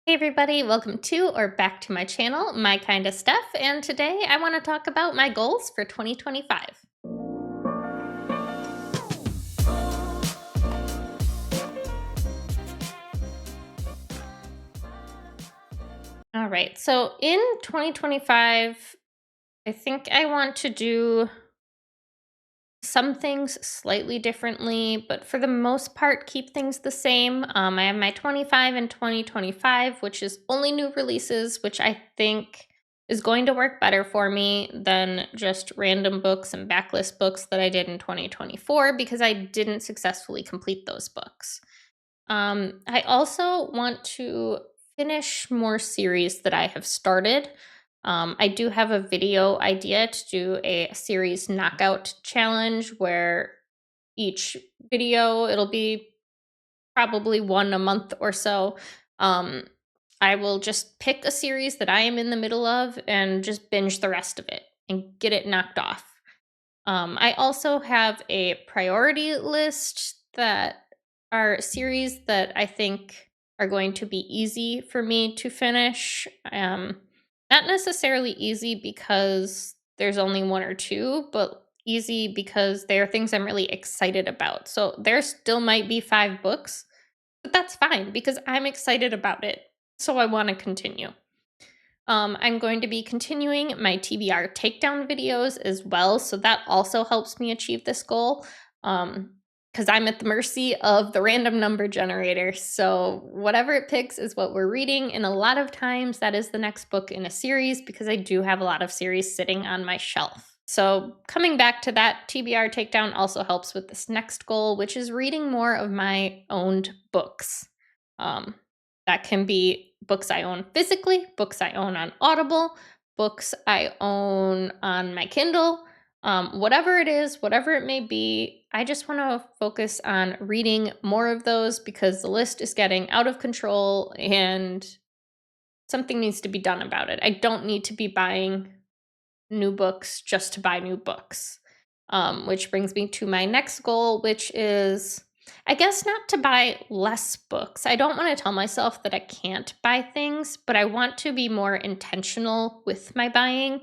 Hey everybody, welcome to or back to my channel, My Kinda Stuff, and today I want to talk about my goals for 2025. All right, so in 2025, I think I want to do some things slightly differently, but for the most part, keep things the same. I have my 25 and 2025, which is only new releases, which I think is going to work better for me than just random books and backlist books that I did in 2024 because I didn't successfully complete those books. I also want to finish more series that I have started. I do have a video idea to do a series knockout challenge where each video, it'll be probably one a month or so. Um, I will just pick a series that I am in the middle of and just binge the rest of it and get it knocked off. I also have a priority list that are series that I think are going to be easy for me to finish. Not necessarily easy because there's only one or two, but easy because they are things I'm really excited about. So there still might be 5 books, but that's fine because I'm excited about it. So I want to continue. I'm going to be continuing my TBR takedown videos as well, so that also helps me achieve this goal. Because I'm at the mercy of the random number generator. So whatever it picks is what we're reading, and a lot of times that is the next book in a series because I do have a lot of series sitting on my shelf. So coming back to that, TBR takedown also helps with this next goal, which is reading more of my owned books. Um, that can be books I own physically, books I own on Audible, books I own on my Kindle, whatever it is, whatever it may be. I just want to focus on reading more of those because the list is getting out of control and something needs to be done about it. I don't need to be buying new books just to buy new books. Which brings me to my next goal, which is, I guess, not to buy less books. I don't want to tell myself that I can't buy things, but I want to be more intentional with my buying.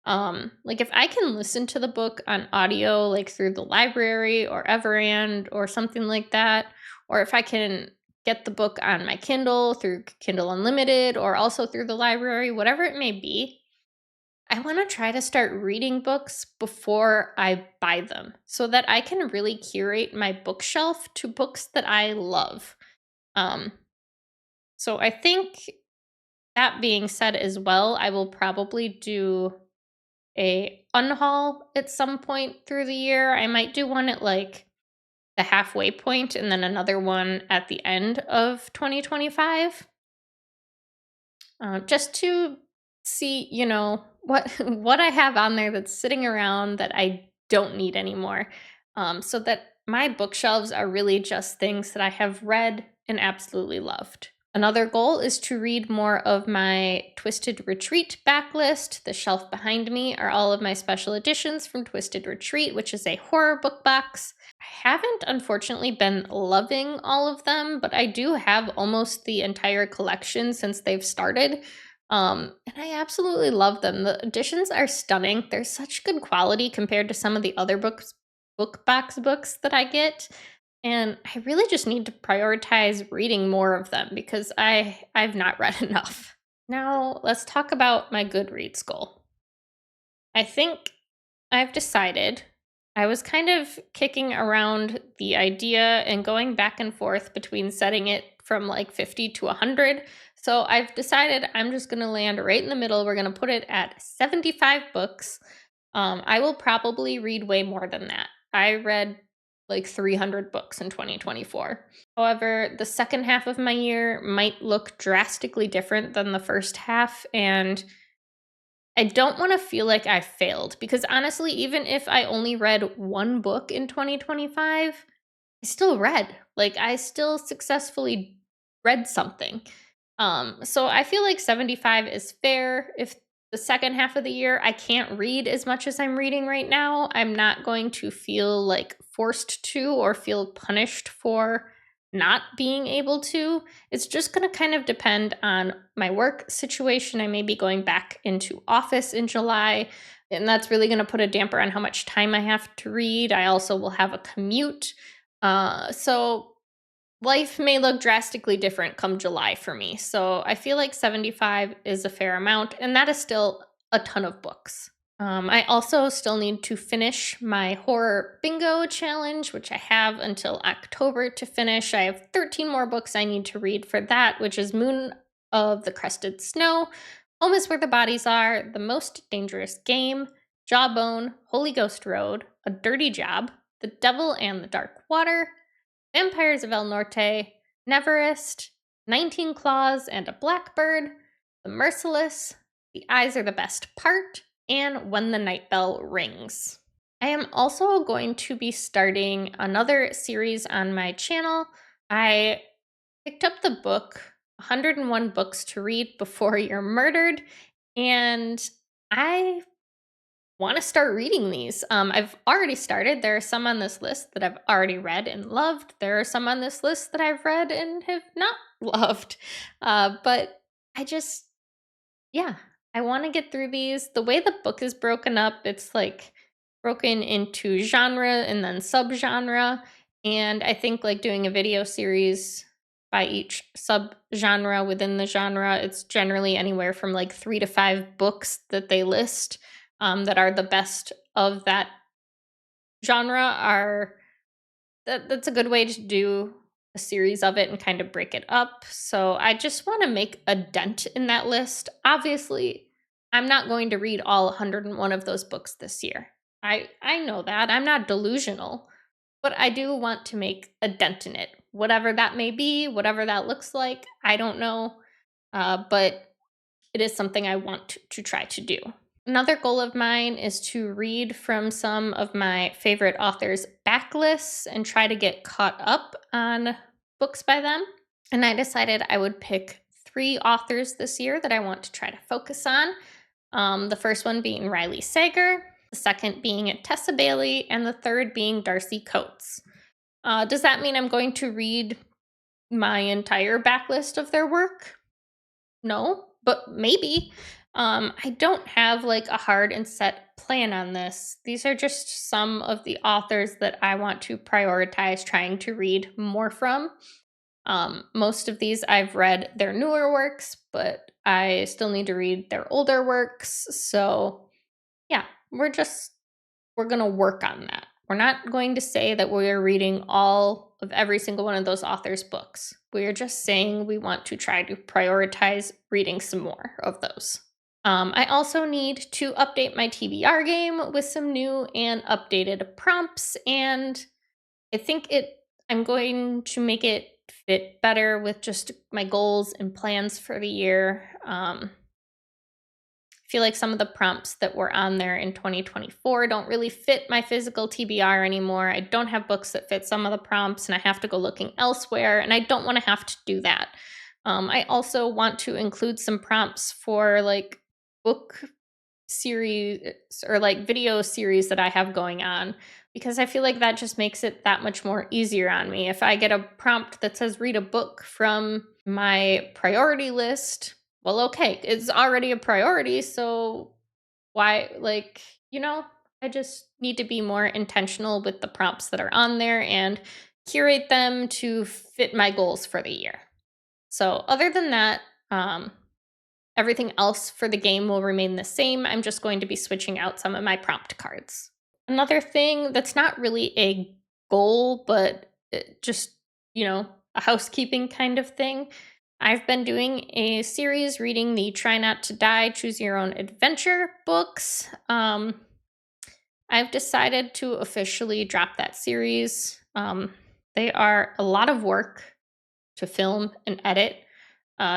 Like if I can listen to the book on audio, like through the library or Everand or something like that, or if I can get the book on my Kindle through Kindle Unlimited or also through the library, whatever it may be, I want to try to start reading books before I buy them so that I can really curate my bookshelf to books that I love. Um, so I think that being said as well, I will probably do a unhaul at some point through the year. I might do one at like the halfway point and then another one at the end of 2025. Just to see, what what I have on there that's sitting around that I don't need anymore, so that my bookshelves are really just things that I have read and absolutely loved. Another goal is to read more of my Twisted Retreat backlist. The shelf behind me are all of my special editions from Twisted Retreat, which is a horror book box. I haven't, unfortunately, been loving all of them, but I do have almost the entire collection since they've started. And I absolutely love them. The editions are stunning. They're such good quality compared to some of the other book box books that I get. And I really just need to prioritize reading more of them because I've not read enough. Now, let's talk about my Goodreads goal. I think I've decided. I was kind of kicking around the idea and going back and forth between setting it from like 50 to 100. So I've decided I'm just going to land right in the middle. We're going to put it at 75 books. I will probably read way more than that. I read like 300 books in 2024. However, the second half of my year might look drastically different than the first half, and I don't want to feel like I failed because honestly, even if I only read one book in 2025, I still read. Like I still successfully read something. So I feel like 75 is fair. If the second half of the year I can't read as much as I'm reading right now, I'm not going to feel like forced to or feel punished for not being able to. It's just going to kind of depend on my work situation. I may be going back into office in July, and that's really going to put a damper on how much time I have to read. I also will have a commute. So life may look drastically different come July for me. So I feel like 75 is a fair amount, and that is still a ton of books. I also still need to finish my horror bingo challenge, which I have until October to finish. I have 13 more books I need to read for that, which is Moon of the Crested Snow, Home is Where the Bodies Are, The Most Dangerous Game, Jawbone, Holy Ghost Road, A Dirty Job, The Devil and the Dark Water, Vampires of El Norte, Neverest, 19 Claws and a Blackbird, The Merciless, The Eyes Are the Best Part, and When the Night Bell Rings. I am also going to be starting another series on my channel. I picked up the book 101 Books to Read Before You're Murdered, and I want to start reading these. I've already started. There are some on this list that I've already read and loved. There are some on this list that I've read and have not loved. But I just, yeah, I want to get through these. The way the book is broken up, it's like broken into genre and then subgenre. And I think like doing a video series by each subgenre within the genre, it's generally anywhere from like 3 to 5 books that they list that are the best of that genre. That's a good way to do a series of it and kind of break it up. So I just want to make a dent in that list. Obviously, I'm not going to read all 101 of those books this year. I know that. I'm not delusional, but I do want to make a dent in it. Whatever that may be, whatever that looks like, I don't know. But it is something I want to try to do. Another goal of mine is to read from some of my favorite authors' backlists and try to get caught up on books by them. And I decided I would pick 3 authors this year that I want to try to focus on. The first one being Riley Sager, the second being Tessa Bailey, and the third being Darcy Coates. Does that mean I'm going to read my entire backlist of their work? No, but maybe. I don't have like a hard and set plan on this. These are just some of the authors that I want to prioritize trying to read more from. Most of these I've read their newer works, but I still need to read their older works. So yeah, we're going to work on that. We're not going to say that we are reading all of every single one of those authors' books. We are just saying we want to try to prioritize reading some more of those. I also need to update my TBR game with some new and updated prompts, and I think I'm going to make it fit better with just my goals and plans for the year. I feel like some of the prompts that were on there in 2024 don't really fit my physical TBR anymore. I don't have books that fit some of the prompts, and I have to go looking elsewhere, and I don't want to have to do that. I also want to include some prompts for like book series or like video series that I have going on, because I feel like that just makes it that much more easier on me. If I get a prompt that says read a book from my priority list, well, okay, it's already a priority, so why, like, I just need to be more intentional with the prompts that are on there and curate them to fit my goals for the year. So other than that, everything else for the game will remain the same. I'm just going to be switching out some of my prompt cards. Another thing that's not really a goal, but just, a housekeeping kind of thing. I've been doing a series reading the Try Not to Die, Choose Your Own Adventure books. I've decided to officially drop that series. They are a lot of work to film and edit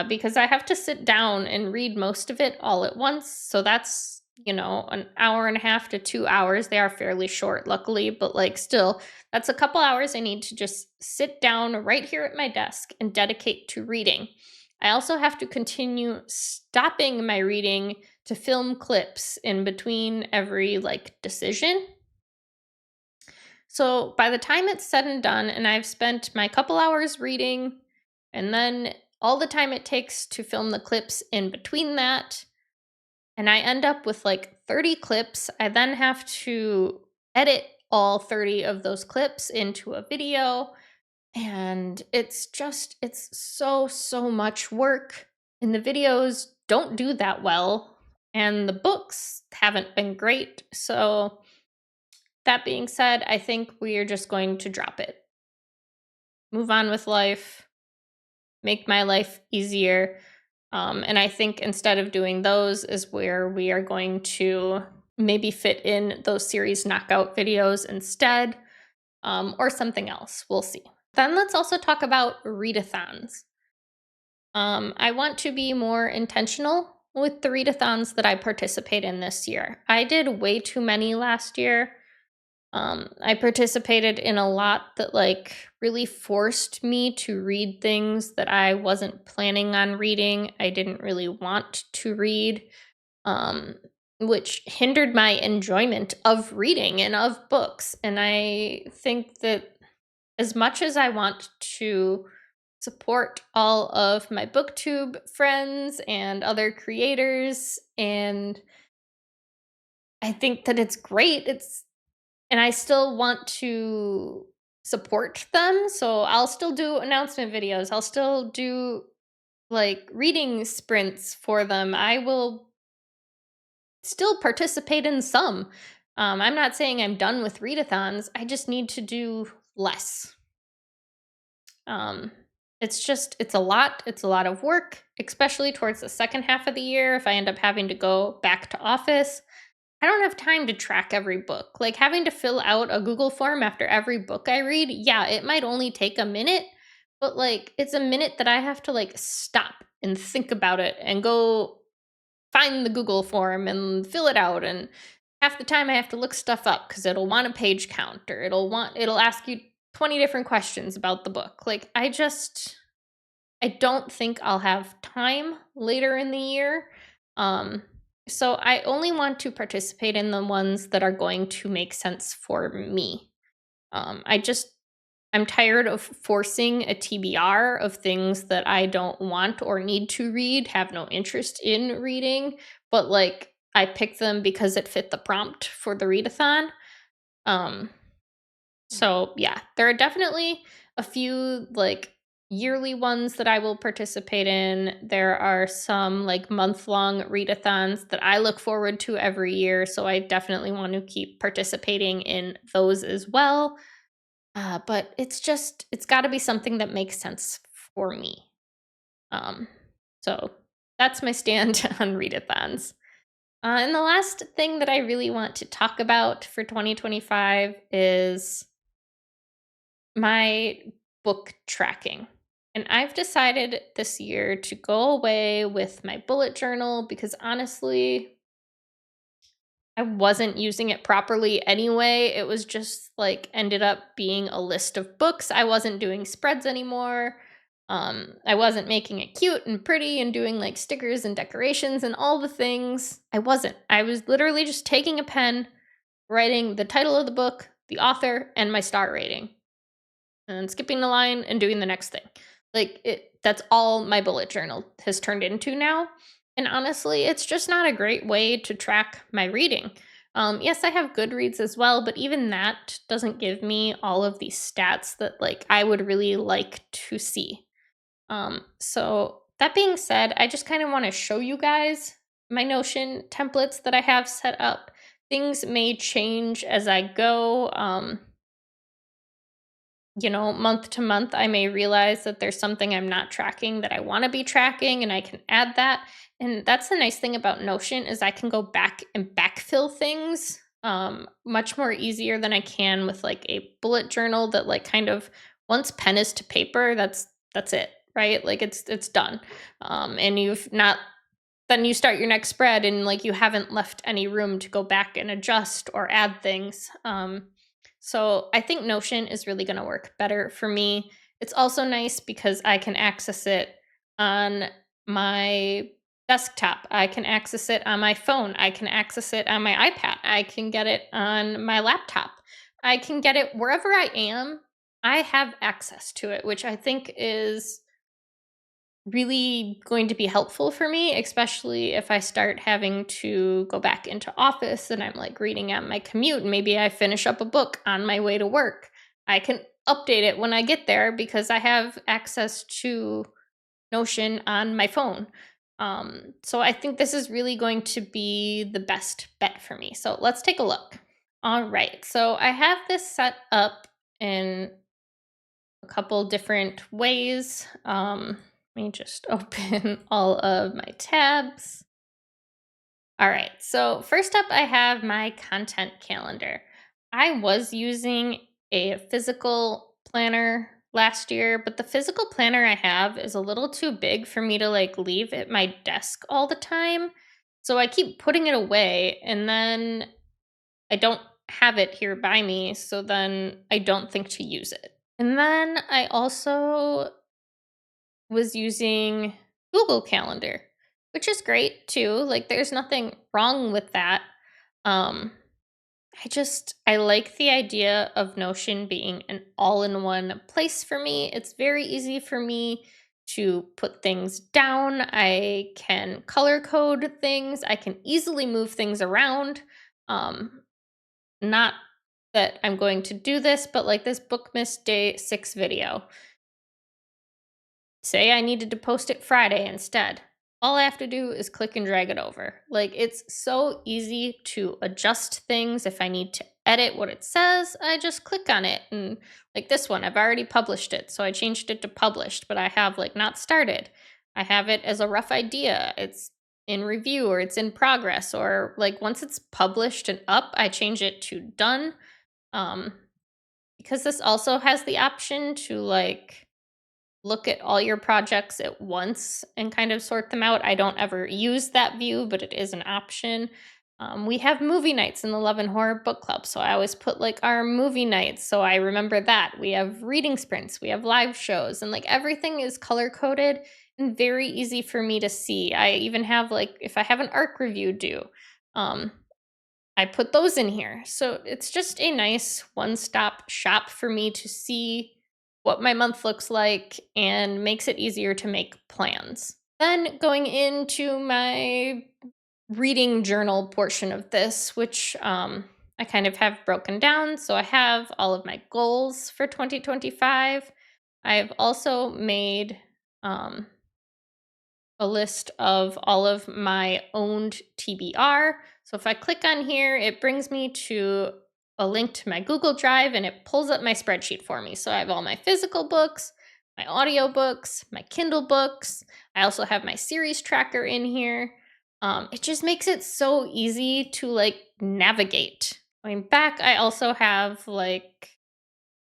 because I have to sit down and read most of it all at once. So that's, an hour and a half to 2 hours. They are fairly short, luckily, but like still, that's a couple hours I need to just sit down right here at my desk and dedicate to reading. I also have to continue stopping my reading to film clips in between every like decision. So by the time it's said and done, and I've spent my couple hours reading, and then all the time it takes to film the clips in between that, and I end up with like 30 clips, I then have to edit all 30 of those clips into a video. And it's so much work. And the videos don't do that well. And the books haven't been great. So, that being said, I think we are just going to drop it. Move on with life, make my life easier. And I think instead of doing those, is where we are going to maybe fit in those series knockout videos instead, or something else. We'll see. Then let's also talk about readathons. I want to be more intentional with the readathons that I participate in this year. I did way too many last year. I participated in a lot that like really forced me to read things that I wasn't planning on reading. I didn't really want to read, um, which hindered my enjoyment of reading and of books. And I think that as much as I want to support all of my booktube friends and other creators, and I think that it's great, and I still want to support them, so I'll still do announcement videos, I'll still do like reading sprints for them, I will still participate in some. I'm not saying I'm done with readathons, I just need to do less. Um, it's a lot of work, especially towards the second half of the year. If I end up having to go back to office, I don't have time to track every book. Like having to fill out a Google form after every book I read, yeah, it might only take a minute, but like it's a minute that I have to like stop and think about it and go find the Google form and fill it out. And half the time I have to look stuff up because it'll want a page count or it'll ask you 20 different questions about the book. Like I don't think I'll have time later in the year. Um so I only want to participate in the ones that are going to make sense for me. I just I'm tired of forcing a TBR of things that I don't want or need to read, have no interest in reading, but like I picked them because it fit the prompt for the readathon. Um, so yeah, there are definitely a few like yearly ones that I will participate in. There are some like month-long readathons that I look forward to every year, so I definitely want to keep participating in those as well. But it's got to be something that makes sense for me. Um, so that's my stand on readathons. And the last thing that I really want to talk about for 2025 is my book tracking. And I've decided this year to go away with my bullet journal because honestly, I wasn't using it properly anyway. It was just like ended up being a list of books. I wasn't doing spreads anymore. I wasn't making it cute and pretty and doing like stickers and decorations and all the things. I wasn't. I was literally just taking a pen, writing the title of the book, the author, and my star rating, and skipping the line and doing the next thing. Like that's all my bullet journal has turned into now. And honestly, it's just not a great way to track my reading. Yes, I have Goodreads as well, but even that doesn't give me all of these stats that like I would really like to see. So that being said, I just kind of want to show you guys my Notion templates that I have set up. Things may change as I go. Month to month, I may realize that there's something I'm not tracking that I want to be tracking, and I can add that. And that's the nice thing about Notion is I can go back and backfill things much more easier than I can with like a bullet journal that like kind of once pen is to paper, that's it, right? Like it's done. And you've not then you start your next spread and like you haven't left any room to go back and adjust or add things. So I think Notion is really going to work better for me. It's also nice because I can access it on my desktop. I can access it on my phone. I can access it on my iPad. I can get it on my laptop. I can get it wherever I am. I have access to it, which I think is really going to be helpful for me, especially if I start having to go back into office and I'm like reading at my commute and maybe I finish up a book on my way to work. I can update it when I get there because I have access to Notion on my phone. So I think this is really going to be the best bet for me. So let's take a look. All right. So I have this set up in a couple different ways. Let me just open all of my tabs. All right. So first up, I have my content calendar. I was using a physical planner last year, but the physical planner I have is a little too big for me to like leave at my desk all the time. So I keep putting it away and then I don't have it here by me. So then I don't think to use it. And then I also was using Google Calendar, which is great too. Like there's nothing wrong with that. Um I like the idea of Notion being an all-in-one place for me. It's very easy for me to put things down. I can color code things. I can easily move things around. Not that I'm going to do this, but like this Bookmas Day 6 video. Say I needed to post it Friday instead. All I have to do is click and drag it over. Like it's so easy to adjust things. If I need to edit what it says, I just click on it. And like this one, I've already published it. So I changed it to published, but I have like not started. I have it as a rough idea. It's in review or it's in progress. Or like once it's published and up, I change it to done. Um, because this also has the option to like look at all your projects at once and kind of sort them out. I don't ever use that view, but it is an option. We have movie nights in the Love and Horror Book Club, so I always put like our movie nights, so I remember that. We have reading sprints, we have live shows, and like everything is color coded and very easy for me to see. I even have like if I have an ARC review due, um, I put those in here. So it's just a nice one stop shop for me to see what my month looks like and makes it easier to make plans. Then going into my reading journal portion of this, which I kind of have broken down. So I have all of my goals for 2025. I've also made um, a list of all of my owned TBR. So if I click on here, it brings me to a link to my Google Drive and it pulls up my spreadsheet for me. So I have all my physical books, my audio books, my Kindle books. I also have my series tracker in here. It just makes it so easy to like navigate. Going back, I also have like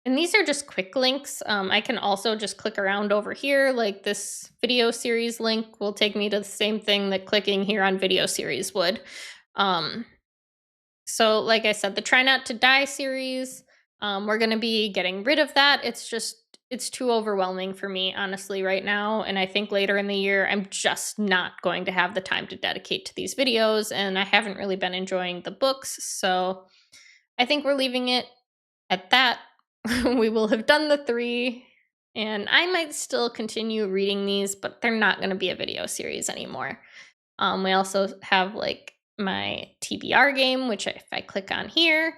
and these are just quick links. I can also just click around over here. Like this video series link will take me to the same thing that clicking here on video series would. Um, so, like I said, the Try Not to Die series, we're going to be getting rid of that. It's too overwhelming for me, honestly, right now. And I think later in the year, I'm just not going to have the time to dedicate to these videos. And I haven't really been enjoying the books. So, I think we're leaving it at that. We will have done the 3, and I might still continue reading these, but they're not going to be a video series anymore. We also have like my TBR game, which if I click on here,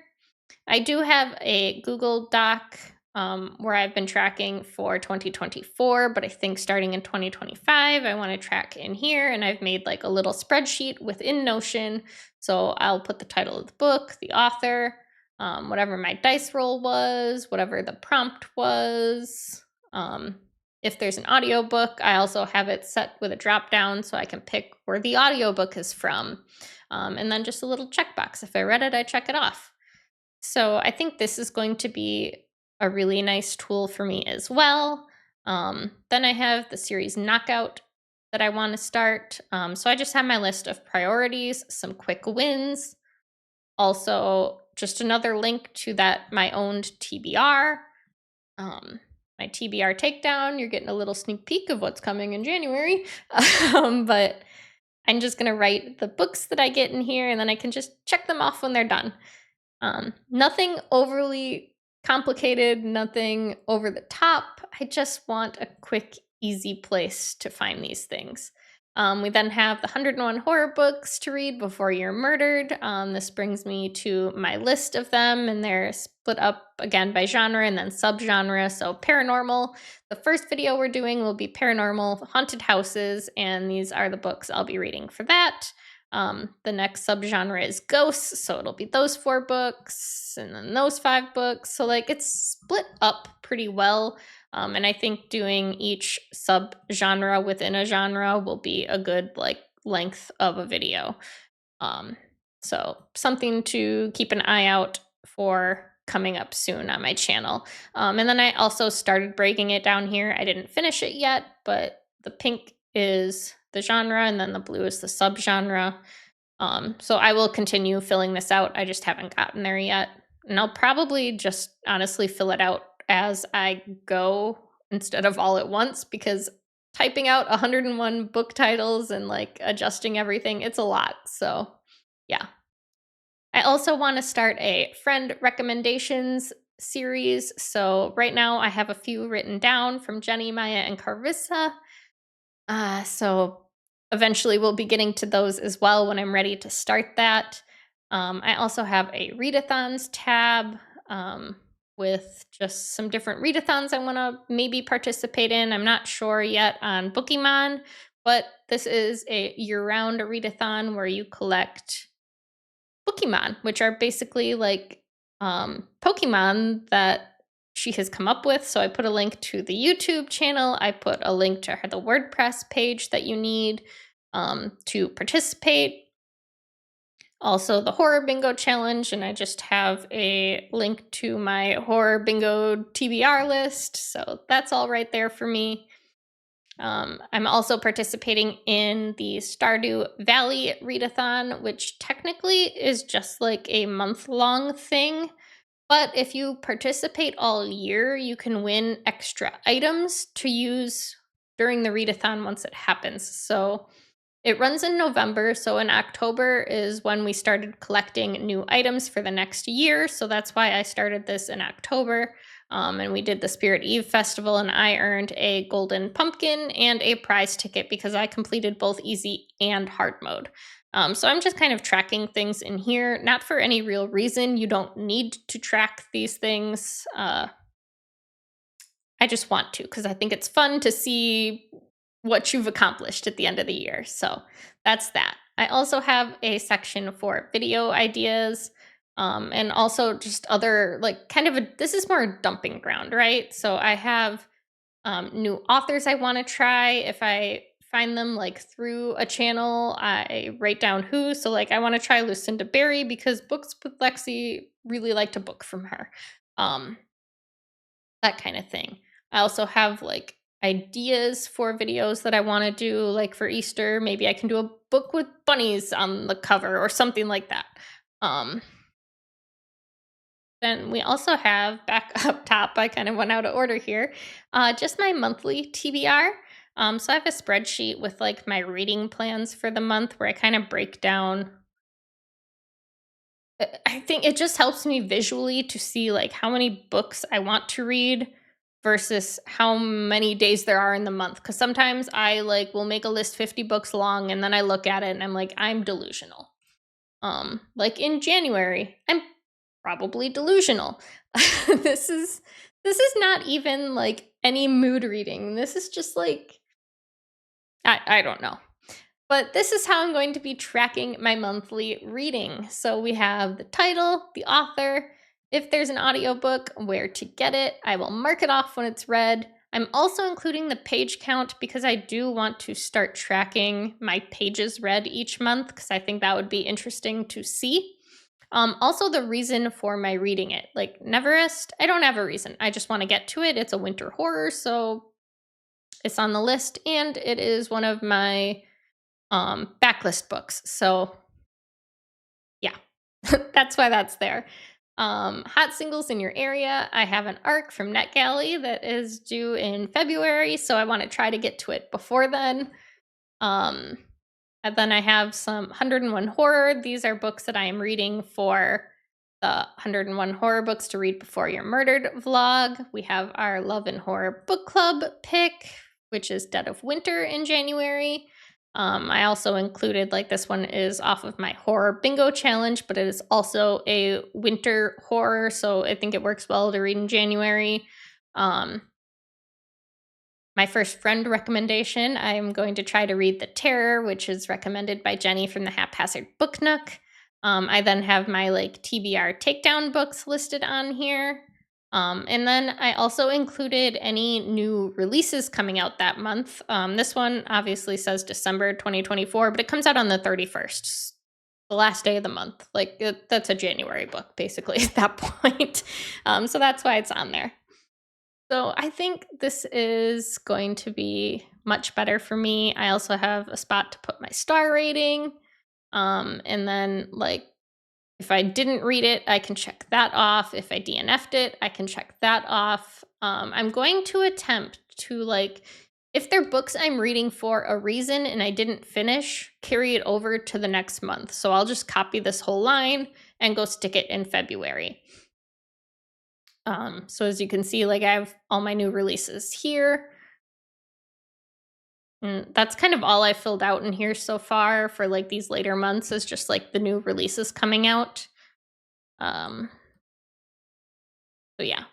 I do have a Google Doc where I've been tracking for 2024, but I think starting in 2025, I want to track in here, and I've made like a little spreadsheet within Notion. So I'll put the title of the book, the author, whatever my dice roll was, whatever the prompt was. If there's an audiobook, I also have it set with a drop down so I can pick where the audiobook is from. And then just a little checkbox. If I read it, I check it off. So I think this is going to be a really nice tool for me as well. Then I have the series Knockout that I want to start. So I just have my list of priorities, some quick wins, also just another link to that my owned TBR. My TBR takedown, you're getting a little sneak peek of what's coming in January. But I'm just going to write the books that I get in here and then I can just check them off when they're done. Nothing overly complicated, nothing over the top. I just want a quick, easy place to find these things. We then have the 101 horror books to read before you're murdered. This brings me to my list of them, and they're split up again by genre and then subgenre. So, paranormal. The first video we're doing will be paranormal haunted houses, and these are the books I'll be reading for that. The next subgenre is ghosts, so it'll be those 4 books and then those 5 books. So like it's split up pretty well. And I think doing each subgenre within a genre will be a good like length of a video. Um, so something to keep an eye out for coming up soon on my channel. And then I also started breaking it down here. I didn't finish it yet, but the pink is the genre and then the blue is the subgenre. So I will continue filling this out. I just haven't gotten there yet. And I'll probably just honestly fill it out as I go instead of all at once because typing out 101 book titles and like adjusting everything, it's a lot. So, yeah. I also want to start a friend recommendations series. So, right now I have a few written down from Jenny, Maya, and Carissa. So eventually we'll be getting to those as well when I'm ready to start that. I also have a readathons tab with just some different readathons I want to maybe participate in. I'm not sure yet on Pokemon, but this is a year-round readathon where you collect Pokemon, which are basically like Pokemon that she has come up with. So I put a link to the YouTube channel. I put a link to the WordPress page that you need to participate. Also, the horror bingo challenge, and I just have a link to my horror bingo TBR list. So that's all right there for me. I'm also participating in the Stardew Valley readathon, which technically is just like a month-long thing. But if you participate all year, you can win extra items to use during the readathon once it happens. So it runs in November. So in October is when we started collecting new items for the next year. So that's why I started this in October. And we did the Spirit Eve Festival, and I earned a golden pumpkin and a prize ticket because I completed both easy and hard mode. So I'm just kind of tracking things in here, not for any real reason. You don't need to track these things. I just want to because I think it's fun to see what you've accomplished at the end of the year. So that's that. I also have a section for video ideas. And also just other like kind of this is more a dumping ground, right? So I have new authors I want to try. If I find them like through a channel, I write down who. So like I want to try Lucinda Berry because Books with Lexi really liked a book from her. That kind of thing. I also have like ideas for videos that I want to do, like for Easter. Maybe I can do a book with bunnies on the cover or something like that. Then we also have back up top, I kind of went out of order here, just my monthly TBR. So I have a spreadsheet with like my reading plans for the month where I kind of break down. I think it just helps me visually to see like how many books I want to read versus how many days there are in the month. Because sometimes I like will make a list 50 books long and then I look at it and I'm like, I'm delusional. Like in January, I'm probably delusional. this is not even like any mood reading. This is just like I don't know. But this is how I'm going to be tracking my monthly reading. So we have the title, the author, if there's an audiobook, where to get it. I will mark it off when it's read. I'm also including the page count because I do want to start tracking my pages read each month because I think that would be interesting to see. Also, the reason for my reading it. Like Neverest, I don't have a reason. I just want to get to it. It's a winter horror, so it's on the list, and it is one of my backlist books. So, yeah, that's why that's there. Hot singles in your area. I have an arc from NetGalley that is due in February, so I want to try to get to it before then. And then I have some 101 horror. These are books that I am reading for the 101 horror books to read before you're murdered vlog. We have our love and horror book club pick, which is Dead of Winter in January. I also included, like, this one is off of my horror bingo challenge, but it is also a winter horror, so I think it works well to read in January. My first friend recommendation, I'm going to try to read The Terror, which is recommended by Jenny from the Haphazard Book Nook. I then have my like TBR takedown books listed on here. And then I also included any new releases coming out that month. This one obviously says December 2024, but it comes out on the 31st, the last day of the month. Like that's a January book, basically, at that point. So that's why it's on there. So I think this is going to be much better for me. I also have a spot to put my star rating. And then like if I didn't read it, I can check that off. If I DNF'd it, I can check that off. I'm going to attempt to like if they're books I'm reading for a reason and I didn't finish, carry it over to the next month. So I'll just copy this whole line and go stick it in February. So as you can see, like I have all my new releases here. And that's kind of all I filled out in here so far for like these later months is just like the new releases coming out. So yeah.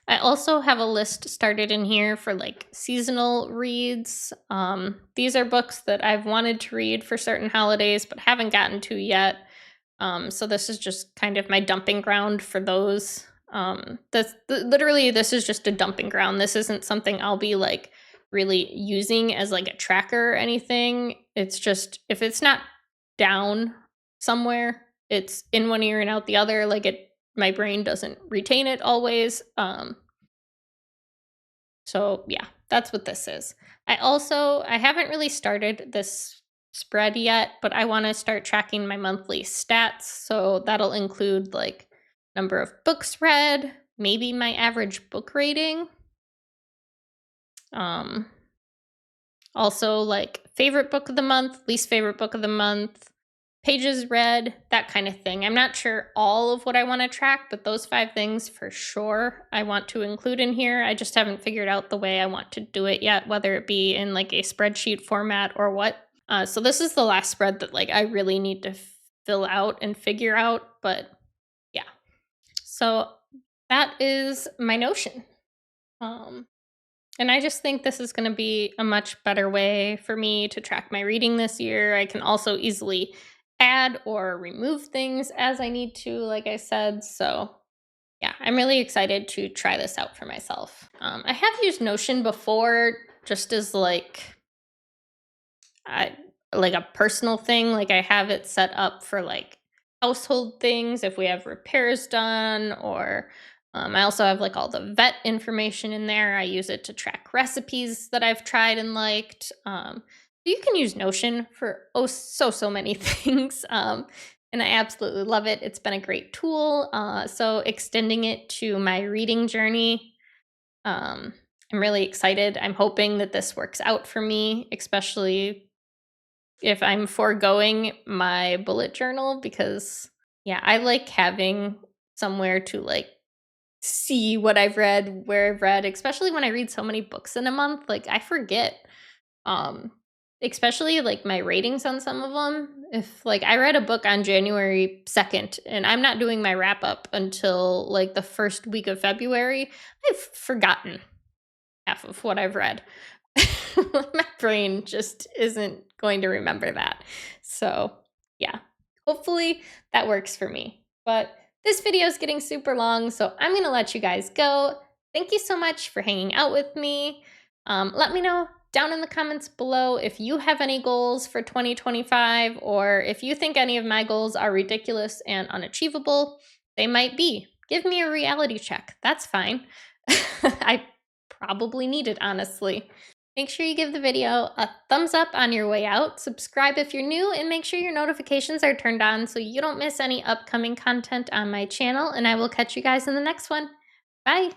I also have a list started in here for like seasonal reads. These are books that I've wanted to read for certain holidays but haven't gotten to yet. So this is just kind of my dumping ground for those. Literally this is just a dumping ground. This isn't something I'll be like really using as like a tracker or anything. It's just if it's not down somewhere, it's in one ear and out the other. Like my brain doesn't retain it always. So yeah, that's what this is. I haven't really started this spread yet, but I want to start tracking my monthly stats. So that'll include like number of books read, maybe my average book rating. Also like favorite book of the month, least favorite book of the month, pages read, that kind of thing. I'm not sure all of what I want to track, but those 5 things for sure I want to include in here. I just haven't figured out the way I want to do it yet, whether it be in like a spreadsheet format or what. So this is the last spread that like I really need to fill out and figure out, but yeah. So that is my Notion. And I just think this is going to be a much better way for me to track my reading this year. I can also easily add or remove things as I need to, like I said. So yeah, I'm really excited to try this out for myself. I have used Notion before just as like a personal thing. Like I have it set up for like household things if we have repairs done, or I also have like all the vet information in there. I use it to track recipes that I've tried and liked. You can use Notion for so many things. And I absolutely love it. It's been a great tool. So extending it to my reading journey, I'm really excited. I'm hoping that this works out for me, especially if I'm foregoing my bullet journal, because yeah, I like having somewhere to like see what I've read, where I've read, especially when I read so many books in a month. Like I forget, especially like my ratings on some of them. If like I read a book on January 2nd and I'm not doing my wrap up until like the first week of February, I've forgotten half of what I've read. My brain just isn't going to remember that. So yeah, hopefully that works for me. But this video is getting super long, so I'm going to let you guys go. Thank you so much for hanging out with me. Let me know down in the comments below if you have any goals for 2025, or if you think any of my goals are ridiculous and unachievable. They might be. Give me a reality check. That's fine. I probably need it, honestly. Make sure you give the video a thumbs up on your way out, subscribe if you're new, and make sure your notifications are turned on so you don't miss any upcoming content on my channel, and I will catch you guys in the next one. Bye!